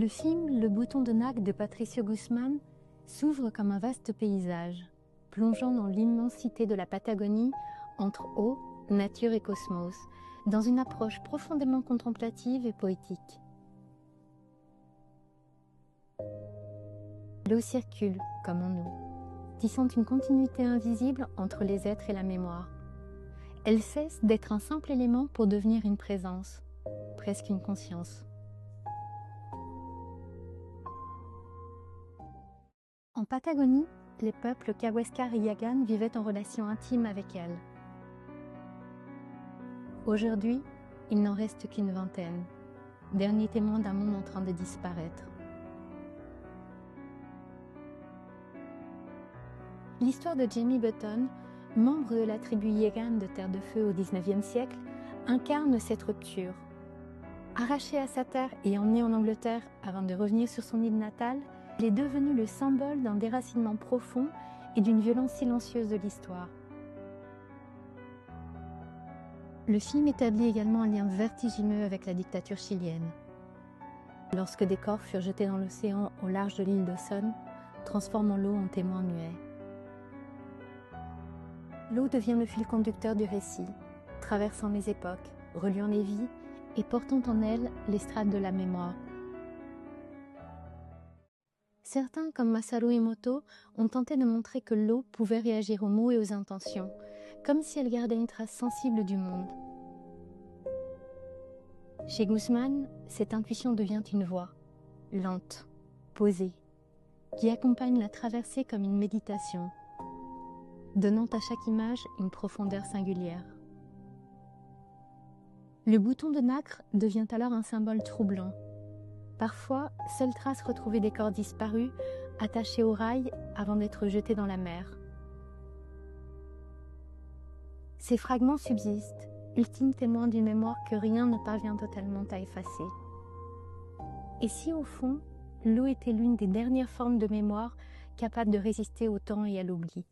Le film Le bouton de Nacre de Patricio Guzmán s'ouvre comme un vaste paysage, plongeant dans l'immensité de la Patagonie entre eau, nature et cosmos, dans une approche profondément contemplative et poétique. L'eau circule, comme en nous, tissant une continuité invisible entre les êtres et la mémoire. Elle cesse d'être un simple élément pour devenir une présence, presque une conscience. En Patagonie, les peuples Kawéskar et Yagan vivaient en relation intime avec elle. Aujourd'hui, il n'en reste qu'une vingtaine, derniers témoins d'un monde en train de disparaître. L'histoire de Jamie Button, membre de la tribu Yagan de Terre de Feu au XIXe siècle, incarne cette rupture. Arraché à sa terre et emmené en Angleterre avant de revenir sur son île natale, il est devenu le symbole d'un déracinement profond et d'une violence silencieuse de l'histoire. Le film établit également un lien vertigineux avec la dictature chilienne. Lorsque des corps furent jetés dans l'océan au large de l'île d'Ossone, transformant l'eau en témoin muet. L'eau devient le fil conducteur du récit, traversant les époques, reliant les vies et portant en elle les strates de la mémoire. Certains, comme Masaru Emoto, ont tenté de montrer que l'eau pouvait réagir aux mots et aux intentions, comme si elle gardait une trace sensible du monde. Chez Guzmán, cette intuition devient une voix, lente, posée, qui accompagne la traversée comme une méditation, donnant à chaque image une profondeur singulière. Le bouton de nacre devient alors un symbole troublant. Parfois, seule trace retrouvée des corps disparus, attachés au rail avant d'être jetés dans la mer. Ces fragments subsistent, ultimes témoins d'une mémoire que rien ne parvient totalement à effacer. Et si au fond, l'eau était l'une des dernières formes de mémoire capables de résister au temps et à l'oubli?